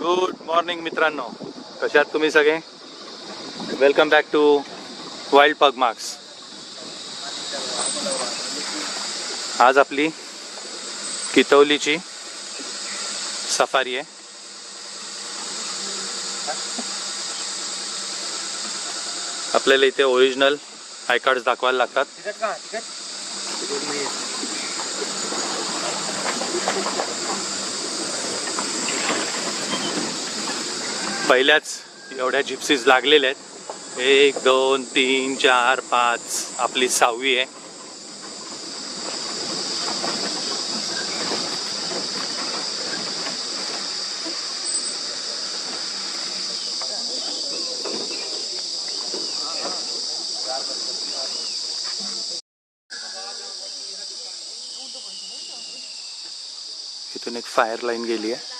Good morning मित्रांनो, कशा आहात तुम्ही सगळे? Welcome back to Wild Pug Marks. आज आपली कितवलीची सफारी आहे. आपल्याला इथे ओरिजिनल आय कार्ड्स दाखवायला लागतात. पहिल्याच एवढ्या जिप्सीज लागलेल्या आहेत. 1 2 3 4 5 आपली 6वी आहे. इथून एक फायर लाईन गेली आहे.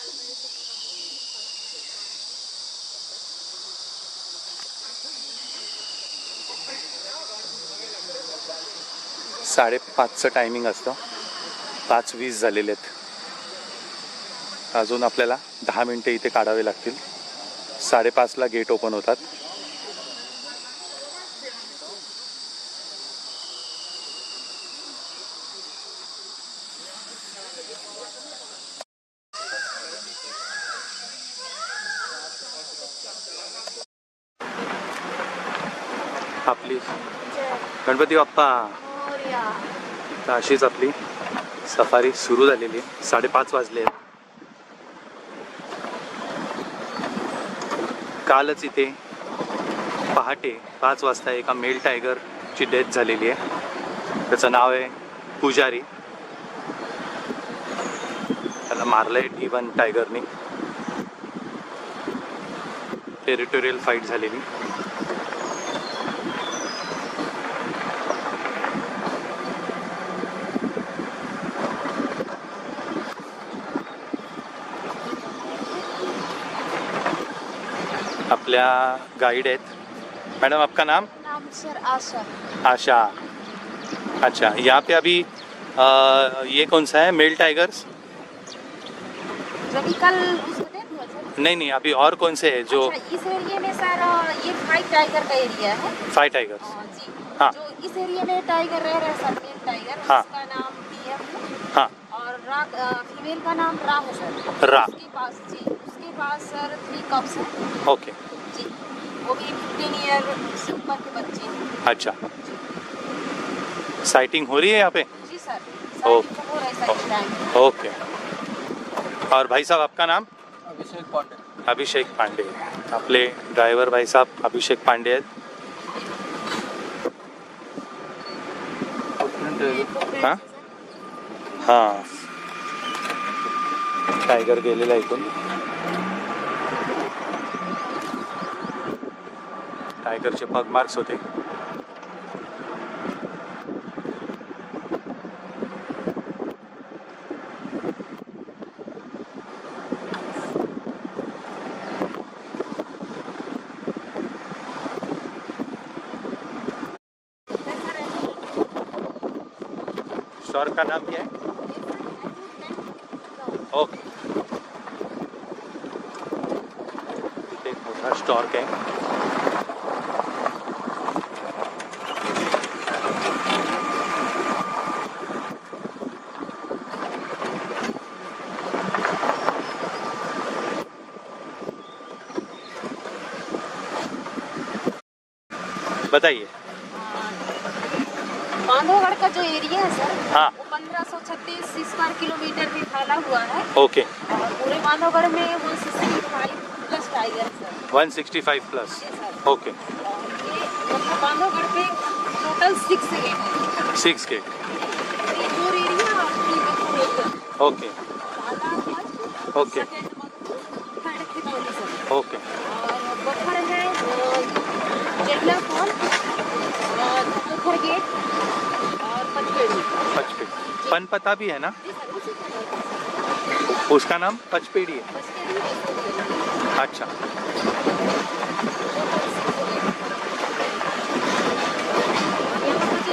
साडेपाचचं टायमिंग असतं. 5:20 झालेले आहेत. अजून आपल्याला 10 मिनटं इथे काढावे लागतील. 5:30ला गेट ओपन होतात. आपली गणपती बाप्पा, अशीच आपली सफारी सुरू झालेली आहे. 5:30 वाजले आहेत. कालच इथे पहाटे 5 वाजता एका मेल टायगरची डेथ झालेली आहे. त्याचं नाव आहे पुजारी. त्याला मारलंय D1 टायगरनी. टेरिटोरियल फाईट झालेली. आपल्या गाइड आहेत. मैडम आपका नाम? सर आशा. आशा. अच्छा, यहाँ पे अभी ये कौन सा है मेल टाइगर्स? जब कल उसको डेथ हुआ सर? नहीं, अभी और कौन से है जो? अच्छा, इस एरिया में सर ये फाइट टाइगर का एरिया है. 5 टाइगर्स. जी. हाँ. जो इस एरिया में टाइगर रह रहा है सर, मेल टाइगर. हाँ. उसका नाम PM है. हाँ. और फीमेल का नाम रा है सर. रा. उसके पास सर 3 कप्स हैं. ओके. जी. वो भी 15 ईयर से ऊपर के बच्चे हैं. अच्छा, साइटिंग हो रही है यहाँ पे? जी सर. ओके. हो रहा है सर इस टाइम. ओके. और भाई साहब आपका नाम? अभिषेक पांडे. अभिषेक पांडे. आपले ड्रायव्हर भाई साहब अभिषेक पांडे आहेत. हां हां, टायगर गेलेला इथून. टायगरचे पग मार्क्स होते. स्टोर का नाम क्या है? ओके. इथे एक मोठा स्टॉर्क आहे. बताइए. बांधवगढ़ का जो एरिया है सर, हाँ. वो 1536 स्क्वायर किलोमीटर में फैला हुआ है. ओके. और पूरे बांधवगढ़ में 165 प्लस टाइगर है sir. 165 plus. Yes, sir. Okay. ये मतलब बांधवगढ़ पे टोटल 6 गेट है. 6 गेट. ये पूरा एरिया आपकी मधुपुर. ओके. ओके. ओके. और बफर है जेटला फॉल, धुकर गेट और पचपेड़ी. पचपेड़ी. पनपता भी है ना? उसका नाम पचपेड़ी है. अच्छा.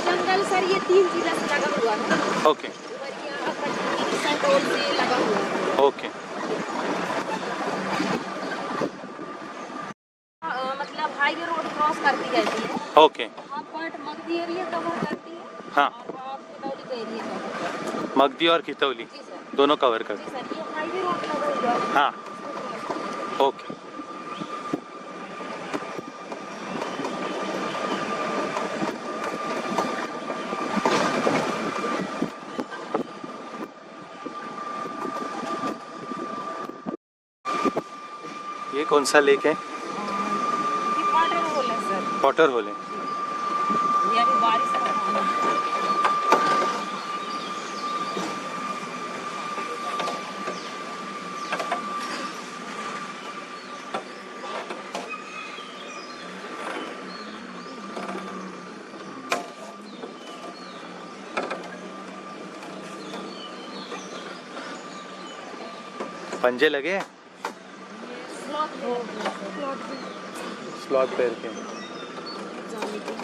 जंगल सर ये 3 जिला से लगा हुआ है. ओके. रोड से लगा हुआ है. ओके. ओके हाँ पट मगधी एरिया कवर करती है हाँ और आप खितौली का एरिया कवर करती है। मगदी और खितौली जी सर। दोनों कवर कर जी सर, ये हाईवे रोड लगा हुआ है। हाँ ओके। ये कौन सा लेक है? ये वाटर होल है सर। वाटर होल है। ये अभी बारिश का पानी है। पंजे लगे हैं स्लॉट हो स्लॉट स्लॉट पैर के। जाने की।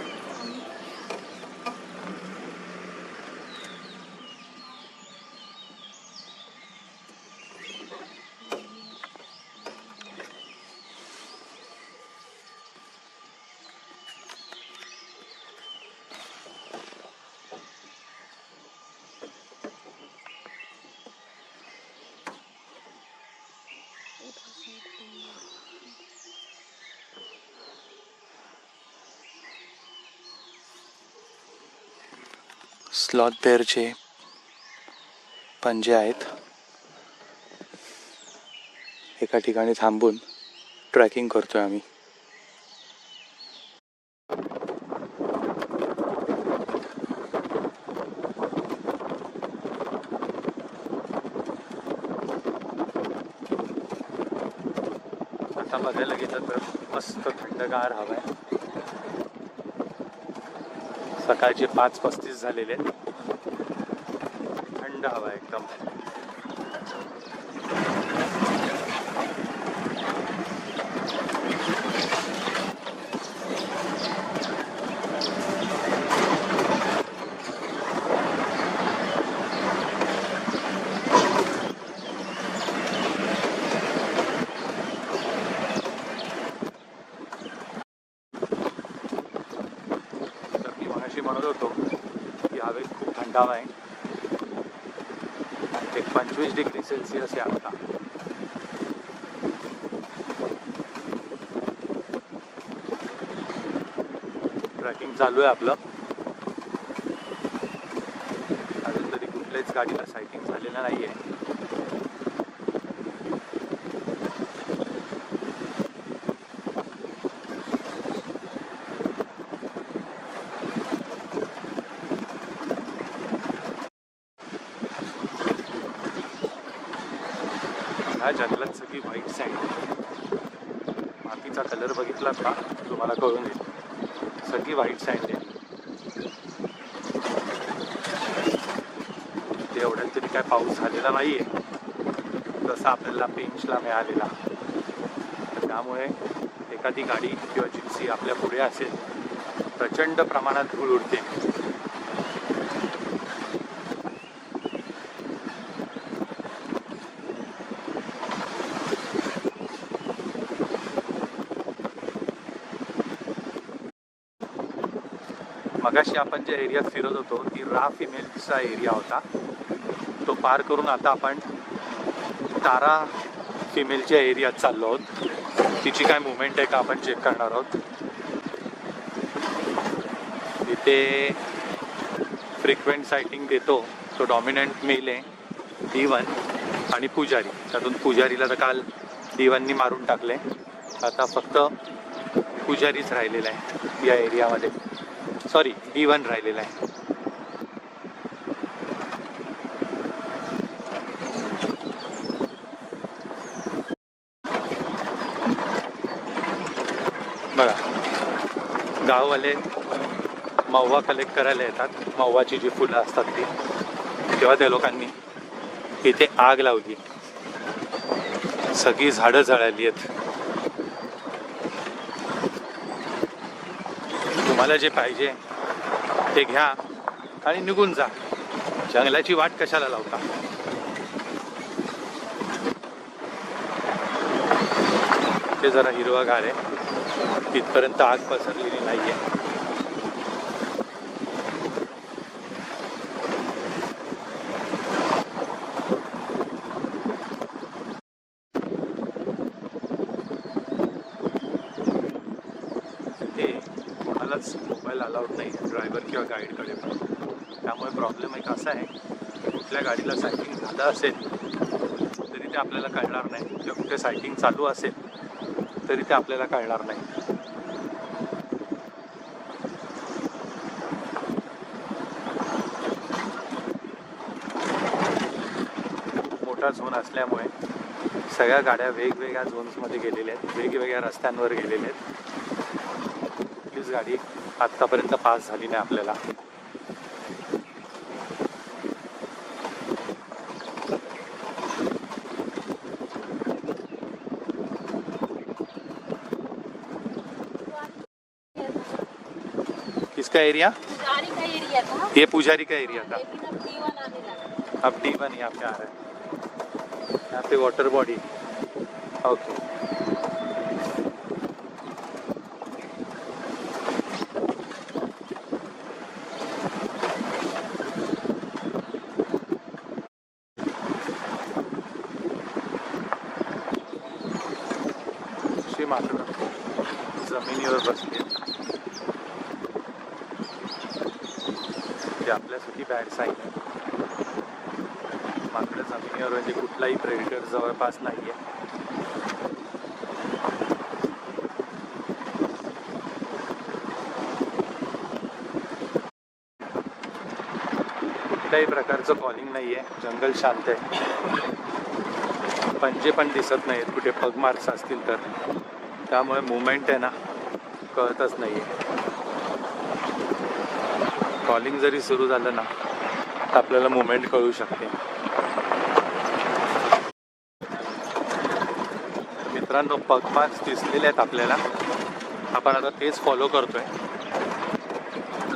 स्लॉथ बेअरचे पंजे आहेत. एका ठिकाणी थांबून ट्रॅकिंग करतोय आम्ही. आता बघायला गेलं तर मस्त थंडगार हवा आहे. सकाळचे 5:35 झालेले आहेत. थंड हवा आहे एकदम. म्हणत होतो की हवेत खूप थंडावा आहे. 25 डिग्री सेल्सिअस आहे आता. ट्रॅकिंग चालू आहे आपलं. अजून तरी कुठल्याच गाडीला सायटिंग झालेलं नाही आहे. ह्या जंगलात सगळी व्हाईट सँड. मातीचा कलर बघितला का तुम्हाला कळून येईल. सगळी व्हाईट सँड आहे. ते एवढ्यात तरी काय पाऊस झालेला नाही आहे जसं आपल्याला पेंचला मिळालेला. त्यामुळे एखादी गाडी किंवा जिप्सी आपल्या पुढे असेल प्रचंड प्रमाणात धूळ उडते. मगाशी आपण ज्या एरियात फिरत होतो ती रा फिमेलचा एरिया होता. तो पार करून आता आपण तारा फिमेलच्या एरियात चाललो आहोत. तिची काय मुवमेंट आहे का आपण चेक करणार आहोत. इथे फ्रिक्वेंट सायटिंग देतो तो डॉमिनंट मेल आहे D1 आणि पुजारी. त्यातून पुजारीला तर काल D1नी मारून टाकले. आता फक्त पुजारीच राहिलेला आहे या एरियामध्ये. सॉरी D1 राहिलेला आहे. बघा गाववाले महुवा कलेक्ट करायला येतात. महुवाची जी फुलं असतात ती. तेव्हा त्या लोकांनी इथे आग लावली. सगळी झाडं जळाली आहेत. तुम्हाला जे पाहिजे ते घ्या आणि निघून जा. जंगलाची वाट कशाला लावता. ते जरा हिरवंगार आहे. तिथपर्यंत आग पसरलेली नाही आहे. आताच मोबाईल अलाउड नाही आहे ड्रायव्हर किंवा गाईडकडे पण. त्यामुळे प्रॉब्लेम एक असा आहे, कुठल्या गाडीला सायटिंग झालं असेल तरी ते आपल्याला कळणार नाही, किंवा कुठे सायटिंग चालू असेल तरी ते आपल्याला कळणार नाही. मोठा झोन असल्यामुळे सगळ्या गाड्या वेगवेगळ्या झोन्समध्ये गेलेल्या आहेत, वेगवेगळ्या रस्त्यांवर गेलेल्या आहेत. कुठलीच गाडी आत्तापर्यंत पास झाली नाही आपल्याला. किसका एरिया? पुजारी का एरिया था, ये पुजारी का एरिया था. लेकिन अब D1 आने लगा। अब D1 यहाँ पे आ रहा है, यहाँ पे वाटर बॉडी. ओके. अशी मात्र जमिनीवर बसली, ते आपल्यासाठी बॅड साईन आहे. मात्र जमिनीवर म्हणजे कुठलाही प्रेडिटर जवळपास नाही आहे. कुठल्याही प्रकारचं कॉलिंग नाही आहे, जंगल शांत आहे. पंजे पण दिसत नाहीत कुठे पग मार्क्स असतील तर, त्यामुळे मुवमेंट आहे ना कळतच नाही आहे. कॉलिंग जरी सुरू झालं ना तर आपल्याला मुवमेंट कळू शकते. मित्रांनो, पग मार्क्स दिसलेले आहेत आपल्याला, आपण आता तेच फॉलो करतोय.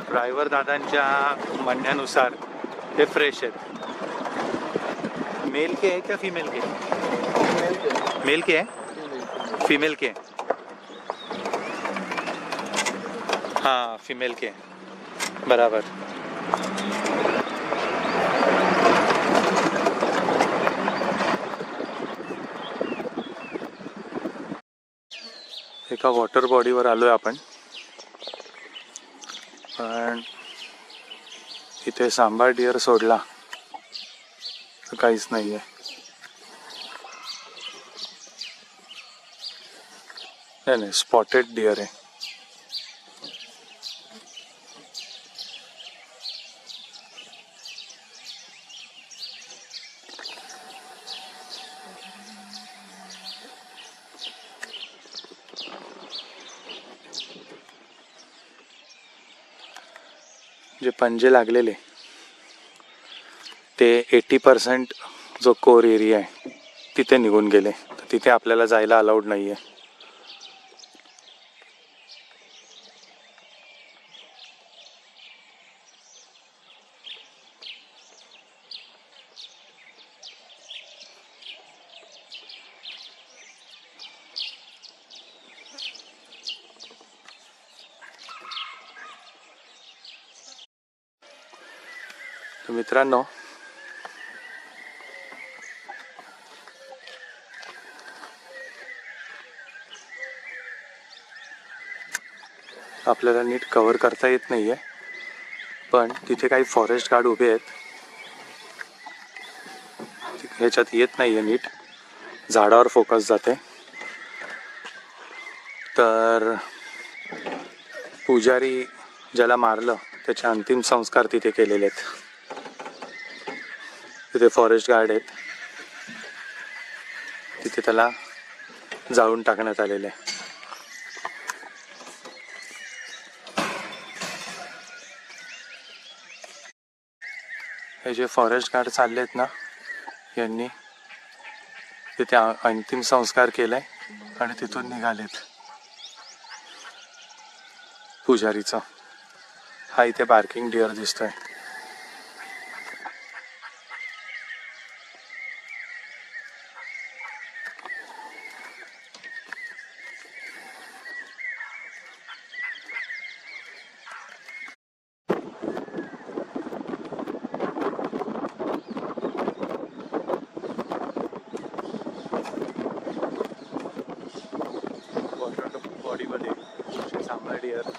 ड्रायव्हर दादांच्या म्हणण्यानुसार हे फ्रेश आहेत. मेल के आहे का फीमेल के? मेल के आहे, फीमेल के? हां, फीमेल के बराबर. एका वॉटर बॉडीवर आलोय आपण, पण इथे सांबार डिअर सोडला तर काहीच नाही आहे. नाही, स्पॉटेड डिअर आहे. जे पंजे लागलेले ते 80% जो कोर एरिया आहे तिथे निघून गेले, तर तिथे आपल्याला जायला अलाउड नाही आहे. तर मित्रांनो, आपल्याला नीट कव्हर करता येत नाही आहे, पण तिथे काही फॉरेस्ट गार्ड उभे आहेत. ह्याच्यात येत नाही आहे नीट, झाडावर फोकस जाते. तर पुजारी ज्याला मारलं त्याचे अंतिम संस्कार तिथे केलेले आहेत. तिथे फॉरेस्ट गार्ड आहेत, तिथे त्याला जाळून टाकण्यात आलेले आहे. हे जे फॉरेस्ट गार्ड चालले आहेत ना, यांनी तिथे अंतिम संस्कार केलाय आणि तिथून निघालेत. पुजारीचा हा इथे बार्किंग डिअर दिसतोय. बॉडीमध्ये sambar deer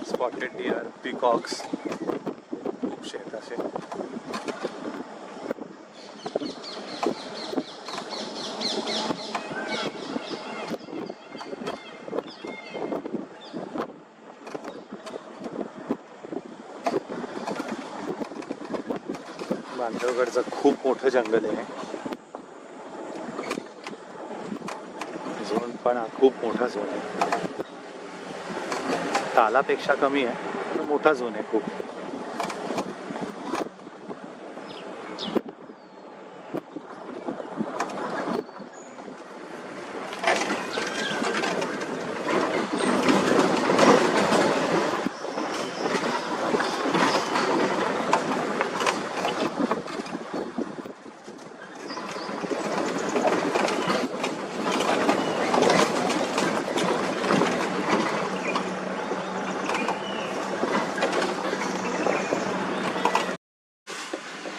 spotted spotted deer, peacocks खूपशे आहेत असे. बांधवगडचं खूप मोठं जंगल आहे. झोन पण हा खूप मोठा झोन आहे. तालापेक्षा कमी आहे पण मोठा झोन आहे खूप.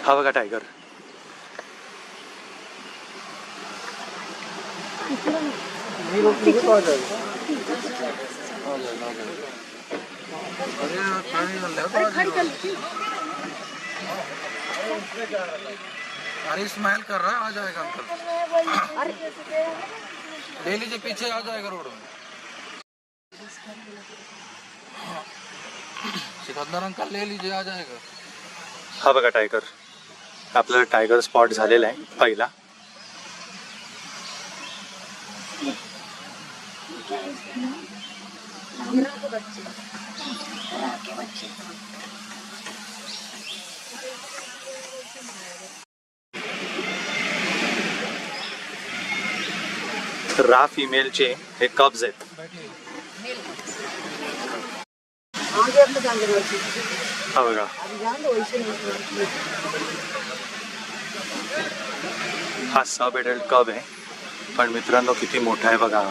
हा बघा टायगर. अरे स्माइल कर रहा है, आ जाएगा अंकल. डेली के पीछे आ जाएगा रोड में. सिकंदर अंकल ले लीजिए, आ जाएगा. हा बघा टायगर. आपला टायगर स्पॉट झालेला आहे पहिला. रा फिमेलचे हे कब्ज आहेत. हा बघा. हा सब एडल्ट कब आहे पण मित्रांनो किती मोठा आहे बघा.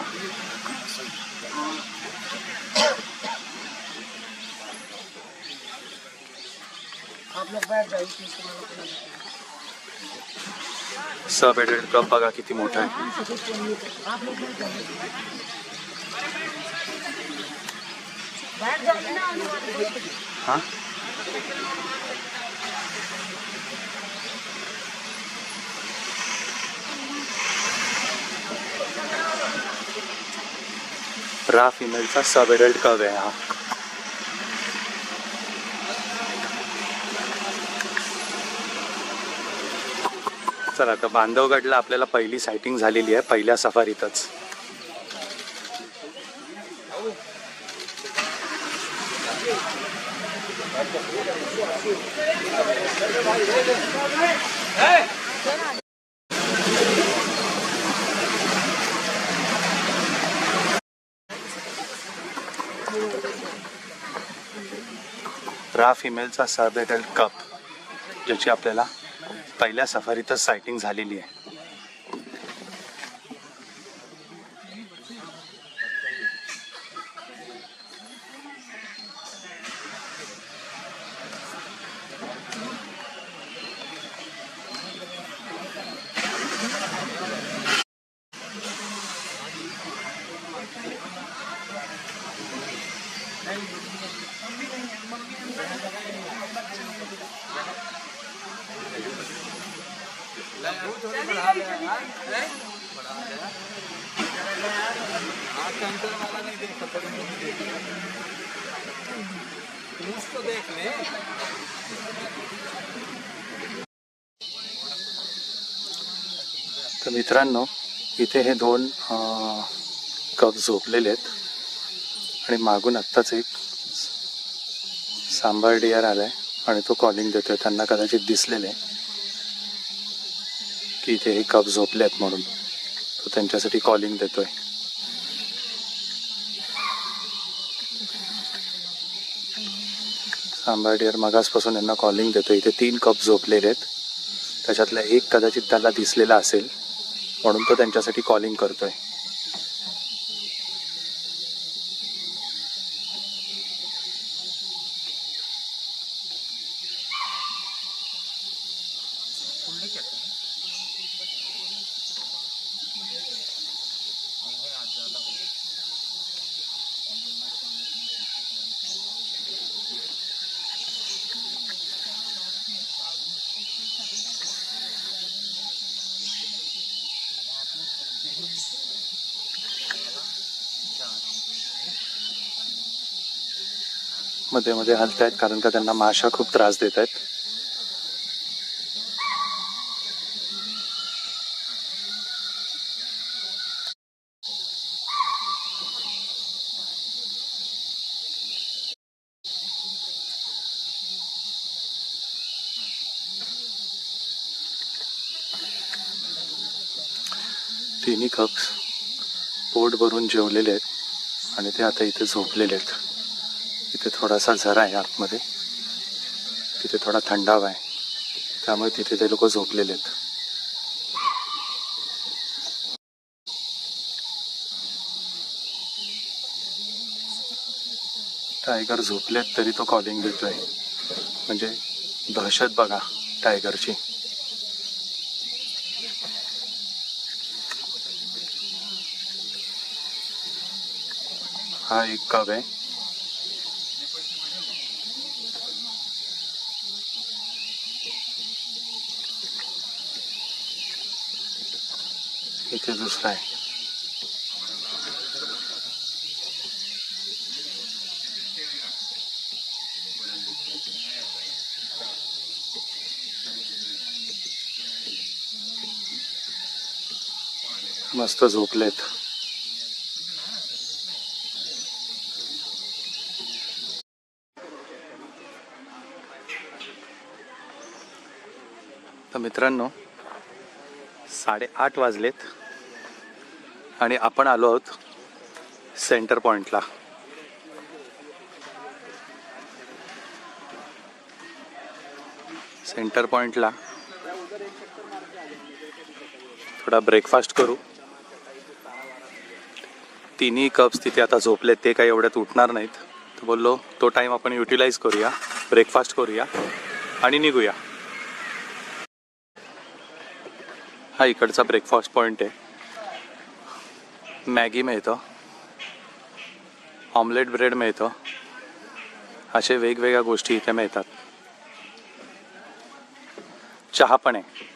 सब एडल्ट कप बघा किती मोठा आहे. हा रा फिमेलचा सब एडल्ट कब आहे हा. चला आता बांधवगडला आपल्याला पहिली सायटिंग झालेली आहे पहिल्या सफारीतच. रा फिमेलचा सब एडल्ट कप ज्याची आपल्याला पहिल्या सफारीतच सायटिंग झालेली आहे. तर मित्रांनो इथे हे दोन कप झोपलेले आहेत आणि मागून आत्ताच एक सांबार डिअर आलाय आणि तो कॉलिंग देतोय. त्यांना कदाचित दिसलेले की इथे हे कप झोपले आहेत म्हणून तो त्यांच्यासाठी कॉलिंग देतोय. सांबार डिअर मगासपासून यांना कॉलिंग देतोय. इथे 3 कप झोपलेले आहेत त्याच्यातला एक कदाचित त्याला दिसलेला असेल म्हणून तो त्यांच्यासाठी कॉलिंग करतोय. मध्ये मध्ये हलत आहेत कारण का त्यांना माशा खूप त्रास देत आहेत. तिन्ही कप्स पोट भरून जेवलेले आहेत आणि ते आता इथे झोपलेले आहेत. इथे थोडासा झरा आहे आतमध्ये, तिथे थोडा थंडावा आहे, त्यामुळे तिथे ते लोक झोपलेले आहेत. टायगर झोपलेत तरी तो कॉलिंग देतोय, म्हणजे दहशत बघा टायगरची. हा एक कव आहे. इथे दुसरा आहे. मस्त झोपलेत. तर मित्रांनो 8:30 वाजलेत आणि आपण आलो आहोत सेंटर पॉइंटला. सेंटर पॉइंटला थोडा ब्रेकफास्ट करू. तिन्ही कप्स तिथे आता झोपलेत, ते काही एवढ्यात उठणार नाहीत. तर बोललो तो टाईम आपण युटिलाइज करूया, ब्रेकफास्ट करूया आणि निघूया. हा इकडचा ब्रेकफास्ट पॉइंट आहे. मॅगी मिळतं, ऑमलेट ब्रेड मिळतं, असे वेगवेगळ्या गोष्टी इथे मिळतात. चहा पण आहे.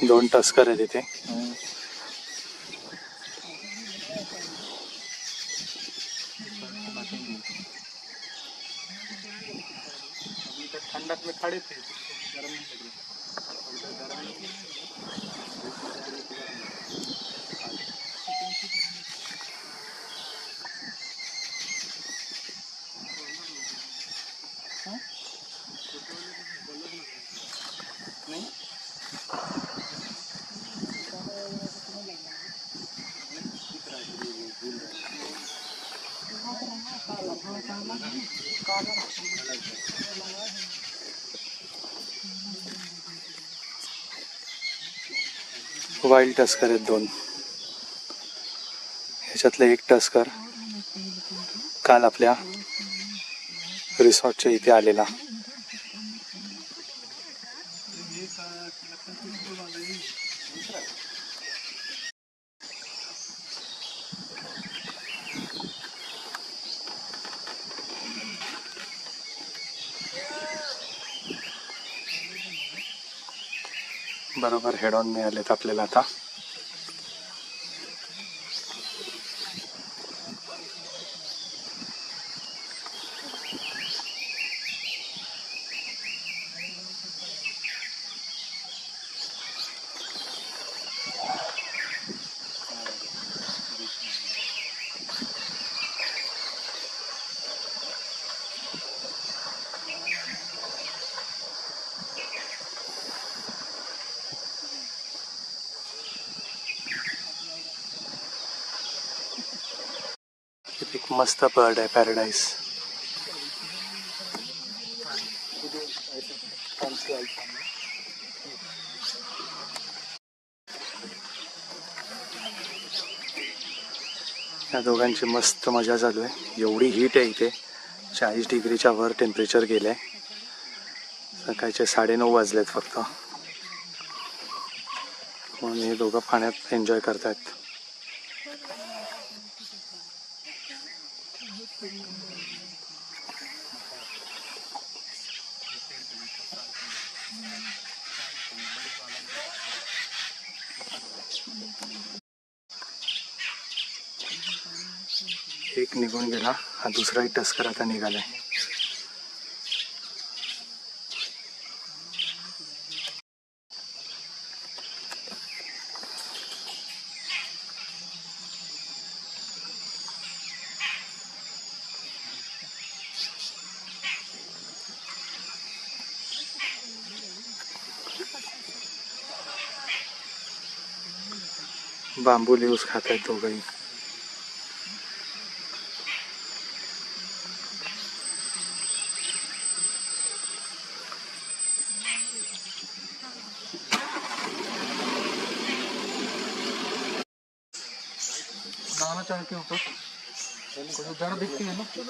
दोन टस्कर आहे तिथे. ठंडक में खड़े थे, गर्म नहीं लगे। वाईल्ड टस्कर आहेत दोन. ह्याच्यातलं एक टस्कर काल आपल्या रिसॉर्टच्या इथे आलेला. बरोबर हेड ऑन मिळालेत आपल्याला आता. एक मस्त बर्ड आहे, पॅराडाईज. या दोघांची मस्त मजा चालू आहे. एवढी हीट आहे इथे, 40 डिग्रीच्या वर टेम्परेचर गेलं आहे. सकाळचे 9:30 वाजलेत फक्त, म्हणून हे दोघं पाण्यात एन्जॉय करतायत. एक निघून गेला, हा दुसराही टस्कर आता निघालाय. बांबू लिव्स खात आहेत दोघंही. दाना चढ़ के ऊपर कुछ जड़ दिखती है ना, जड़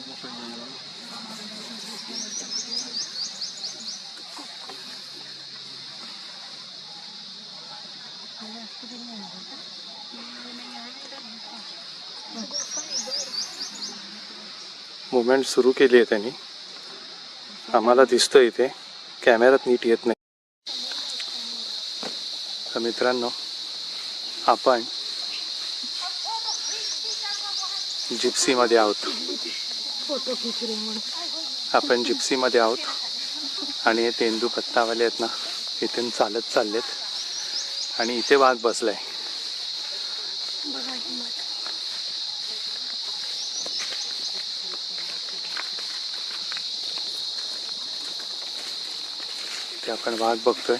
को तोड़ डालो. मुवमेंट सुरू केली आहे त्यांनी. आम्हाला दिसतं इथे, कॅमेऱ्यात नीट येत नाही. तर मित्रांनो, आपण जिप्सीमध्ये आहोत. आपण जिप्सीमध्ये आहोत आणि हे तेंदू पत्तावाले आहेत ना, इथून चालत चाललेत आणि इथे वाघ बसलाय. इथे आपण वाघ बघतोय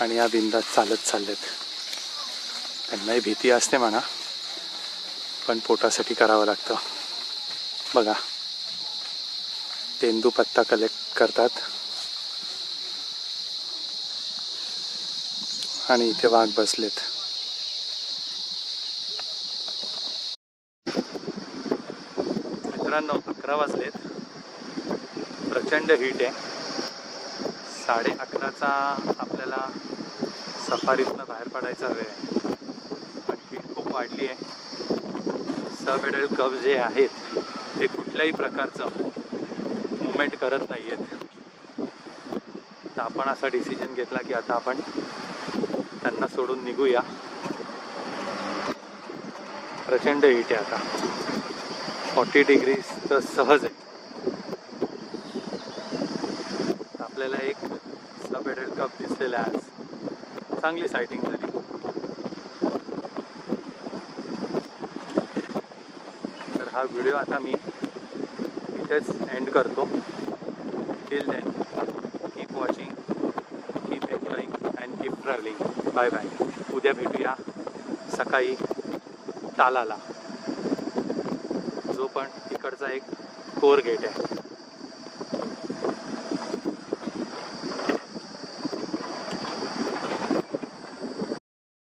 आणि या बिंदात चालत चाललेत. त्यांनाही भीती असते म्हणा, पण पोटासाठी करावं लागतं. बघा, तेंदू पत्ता कलेक्ट करतात आणि इथे वाघ बसलेत. मित्रांनो, 11 वाजलेत. प्रचंड हीट आहे. 11:30चा आपल्याला सफारीतनं बाहेर पडायचा वेळ आहे, पण हीट खूप वाढली आहे. सबएडल कव जे आहेत ते कुठल्याही प्रकारचं मुवमेंट करत नाही आहेत. तर आपण असा डिसिजन घेतला की आता आपण त्यांना सोडून निघूया. प्रचंड हीट आहे आता, 40 डिग्रीज तर सहज आहे. आपल्याला एक सबएडल कप दिसलेला आज, चांगली सायटिंग झाली. तर हा व्हिडिओ आता मी इथेच एंड करतो. Till then, keep watching, keep enjoying and keep travelling. Bye bye. उद्या भेटूया सकाळी तालाला, जो पण तिकडचा एक कोर गेट आहे.